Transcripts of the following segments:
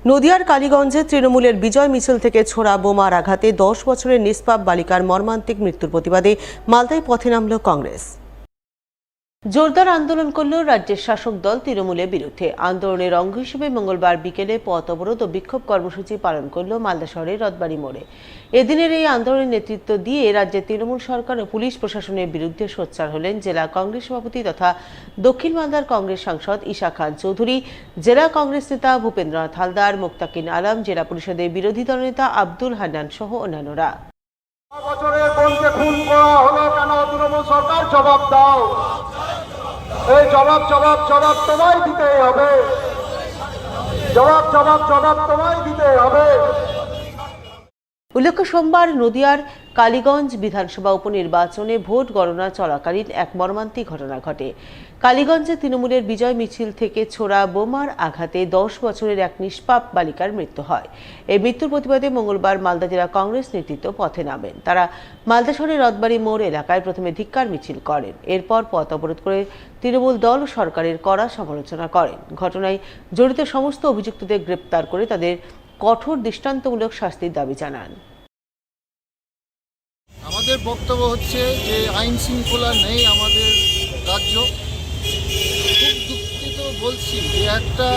নদিয়ার কালীগঞ্জে তৃণমূলের বিজয় মিছিল থেকে ছোড়া বোমার আঘাতে 10 বছরের নিষ্পাপ বালিকার মর্মান্তিক মৃত্যুর প্রতিবাদে মালদায় পথে নামল কংগ্রেস। জোরদার আন্দোলন করল রাজ্যের শাসক দল তৃণমূলের বিরুদ্ধে। আন্দোলনের অঙ্গ হিসেবে মঙ্গলবার বিকেলে পথ অবরোধ ও বিক্ষোভ কর্মসূচি পালন করল মালদা শহরের রথবাড়ি মোড়ে। এদিনের এই আন্দোলনের নেতৃত্ব দিয়ে রাজ্যের তৃণমূল সরকার ও পুলিশ প্রশাসনের বিরুদ্ধে সোচ্চার হলেন জেলা কংগ্রেস সভাপতি তথা দক্ষিণ মালদার কংগ্রেস সাংসদ ঈশা খান চৌধুরী, জেলা কংগ্রেস নেতা ভূপেন্দ্রনাথ হালদার, মুক্তাকিন আলম, জেলা পরিষদের বিরোধী দলনেতা আব্দুল হান্নান সহ অন্যান্যরা। বছরের বোনকে খুন করা হলো কেন? তৃণমূল সরকার জবাব দাও। এই জবাব তোমায় দিতে হবে। জবাব তোমায় দিতে হবে। উল্লেখ্য, সোমবার নদিয়ার কালীগঞ্জ বিধানসভা উপনির্বাচনে ভোট গণনা চলাকালীন এক মর্মান্তিক ঘটনা ঘটে। কালীগঞ্জে তৃণমূলের বিজয় মিছিল থেকে ছোড়া বোমার আঘাতে 10 বছরের এক নিষ্পাপ বালিকার মৃত্যু হয়। এই মৃত্যুর প্রতিবাদে মঙ্গলবার মালদা জেলা কংগ্রেস নেতৃত্ব পথে নামেন। তারা মালদা শহরের রথবাড়ি মোড় এলাকায় প্রথমে ধিক্কার মিছিল করেন। এরপর পথ অবরোধ করে তৃণমূল দল সরকারের কড়া সমালোচনা করেন। ঘটনায় জড়িত সমস্ত অভিযুক্তদের গ্রেপ্তার করে তাদের কঠোর দৃষ্টান্তমূলক শাস্তির দাবি জানান। আমাদের বক্তব্য হচ্ছে যে আইন শৃঙ্খলা নেই আমাদের রাজ্য। খুব দুঃখিত বলছি যে একটা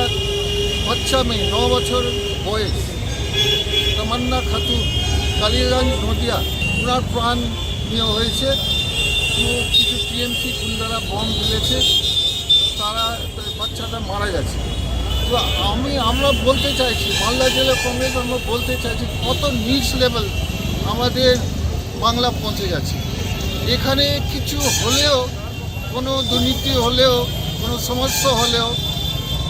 বাচ্চা মেয়ে 9 বছর বয়স তামান্না খাতুন, কালীগঞ্জ নদিয়া, ওনার প্রাণ নিয়ে হয়েছে। কিছু টিএমসি গুন্ডারা বম দিয়েছে, তারা বাচ্চাটা মারা গেছে। তো আমরা বলতে চাইছি, মালদা জেলা কংগ্রেস আমরা বলতে চাইছি কত নিচ লেভেল আমাদের বাংলা পৌঁছে গেছে। এখানে কিছু হলেও, কোনো দুর্নীতি হলেও, কোনো সমস্যা হলেও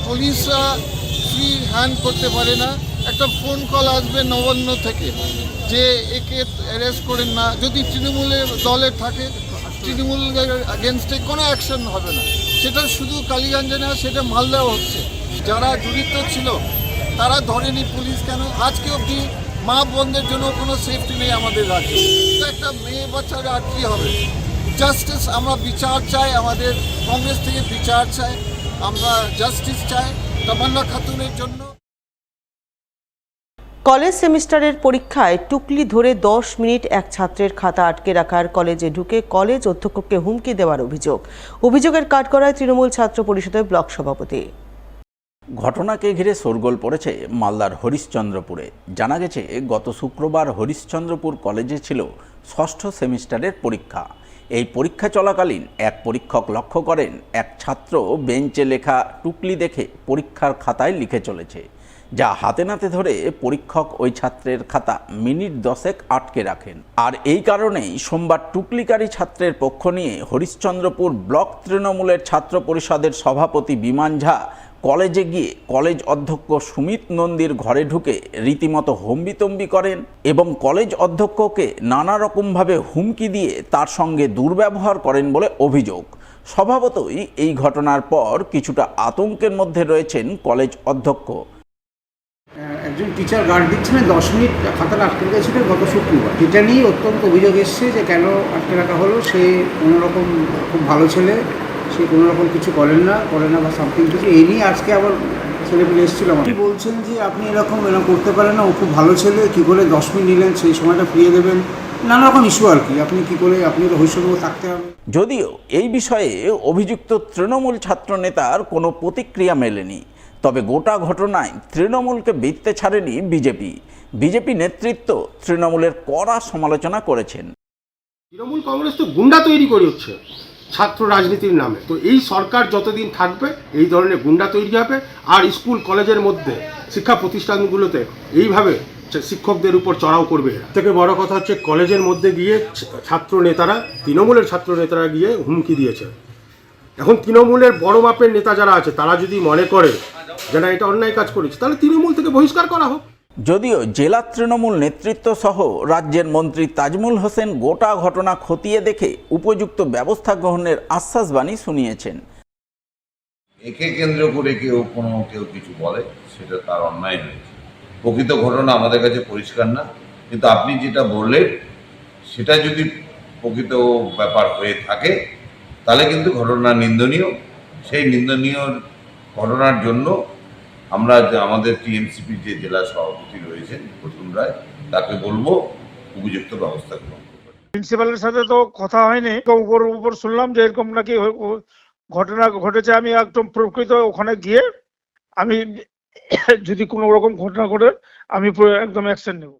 পুলিশরা ফ্রি হ্যান্ড করতে পারে না। একটা ফোন কল আসবে নবান্ন থেকে যে একে অ্যারেস্ট করেন না। যদি তৃণমূলের দলে থাকে, তৃণমূলের এগেনস্টে কোনো অ্যাকশন হবে না। সেটা শুধু কালীগঞ্জে না, সেটা মালদাও হচ্ছে। যারা জড়িত ছিল তারা ধরেনি পুলিশ। কেন আজকে অবধি মা বোনদের জন্য কোনো সেফটি নেই আমাদের রাজ্যে। একটা মেয়ে বাচ্চারা আর কী হবে? জাস্টিস, আমরা বিচার চাই, আমাদের কংগ্রেস থেকে বিচার চাই, আমরা জাস্টিস চাই তামান্না খাতুনের জন্য। কলেজ সেমিস্টারের পরীক্ষায় টুকলি ধরে 10 মিনিট এক ছাত্রের খাতা আটকে রাখার, কলেজে ঢুকে কলেজ অধ্যক্ষকে হুমকি দেওয়ার অভিযোগের কাঠগড়ায় তৃণমূল ছাত্র পরিষদের ব্লক সভাপতি। ঘটনাকে ঘিরে শোরগোল পড়েছে মালদার হরিশ্চন্দ্রপুরে। জানা গেছে, গত শুক্রবার হরিশ্চন্দ্রপুর কলেজে ছিল 6ষ্ঠ সেমিস্টারের পরীক্ষা। এই পরীক্ষা চলাকালীন এক পরীক্ষক লক্ষ্য করেন এক ছাত্র বেঞ্চে লেখা টুকলি দেখে পরীক্ষার খাতায় লিখে চলেছে, যা হাতে নাতে ধরে পরীক্ষক ওই ছাত্রের খাতা মিনিট 10 আটকে রাখেন। আর এই কারণেই সোমবার টুকলিকারী ছাত্রের পক্ষ নিয়ে হরিশ্চন্দ্রপুর ব্লক তৃণমূলের ছাত্র পরিষদের সভাপতি বিমান ঝা কলেজে গিয়ে কলেজ অধ্যক্ষ সুমিত নন্দীর ঘরে ঢুকে রীতিমতো হম্বিতম্বি করেন এবং কলেজ অধ্যক্ষকে নানা রকমভাবে হুমকি দিয়ে তার সঙ্গে দুর্ব্যবহার করেন বলে অভিযোগ। স্বভাবতই এই ঘটনার পর কিছুটা আতঙ্কের মধ্যে রয়েছেন কলেজ অধ্যক্ষ। একজন টিচার গার্ড দিচ্ছিলেন, 10 মিনিট খাতাটা আটকে রেখেছিলেন গত শুক্রবার। এটা নিয়ে অত্যন্ত অভিযোগ এসছে যে কেন আটকে রাখা হলো। সে কোনোরকম খুব ভালো ছেলে, সে কোনোরকম কিছু করে না বা সামথিং কিছু। এই নিয়ে আজকে আবার ছেলেপুলে এসেছিল। আপনি বলছেন যে আপনি এরকম করতে পারেন না, ও খুব ভালো ছেলে, কী করে 10 মিনিট নিলেন, সেই সময়টা ফিরিয়ে দেবেন, নানা রকম ইস্যু আর কি। আপনি কী করে, আপনি তো হৈশগ্রীব থাকতে হবে। যদিও এই বিষয়ে অভিযুক্ত তৃণমূল ছাত্র নেতার কোনো প্রতিক্রিয়া মেলেনি, তবে গোটা ঘটনায় তৃণমূলকে বিততে ছাড়েনি বিজেপি নেতৃত্ব তৃণমূলের কড়া সমালোচনা করেছেন। তৃণমূল কংগ্রেস তো গুন্ডা তৈরি করে হচ্ছে ছাত্র রাজনীতির নামে। তো এই সরকার যতদিন থাকবে এই ধরনের গুন্ডা তৈরি হবে। আর স্কুল কলেজের মধ্যে, শিক্ষা প্রতিষ্ঠানগুলোতে এইভাবে শিক্ষকদের উপর চড়াও করবে। থেকে বড় কথা হচ্ছে কলেজের মধ্যে গিয়ে তৃণমূলের ছাত্র নেতারা গিয়ে হুমকি দিয়েছে। এখন তৃণমূলের বড় মাপের নেতা যারা আছে তারা যদি মনে করে যারা এটা অন্যায় কাজ করেছে, তাহলে তৃণমূল থেকে বহিষ্কার করা হোক। যদিও জেলা তৃণমূল নেতৃত্ব সহ রাজ্যের মন্ত্রী তাজমুল হোসেন গোটা ঘটনা খতিয়ে দেখে উপযুক্ত ব্যবস্থা গ্রহণের আশ্বাসবাণী শুনিয়েছেন। একে কেন্দ্র করে কেউ কিছু বলে, সেটা তার অন্যায় হয়েছে। প্রকৃত ঘটনা আমাদের কাছে পরিষ্কার না, কিন্তু আপনি যেটা বললেন সেটা যদি প্রকৃত ব্যাপার হয়ে থাকে তাহলে কিন্তু ঘটনা নিন্দনীয়। সেই নিন্দনীয় ঘটনার জন্য আমরা আমাদের টিএমসিপির যে জেলা সভাপতি রয়েছেন প্রতুল রায়, তাকে বলবো উপযুক্ত ব্যবস্থা গ্রহণ করবে। প্রিন্সিপালের সাথে তো কথা হয়নি, তো উপর শুনলাম যে এরকম নাকি ঘটনা ঘটেছে। আমি একদম প্রকৃত ওখানে গিয়ে আমি যদি কোনো রকম ঘটনা ঘটে আমি একদম অ্যাকশন নেব।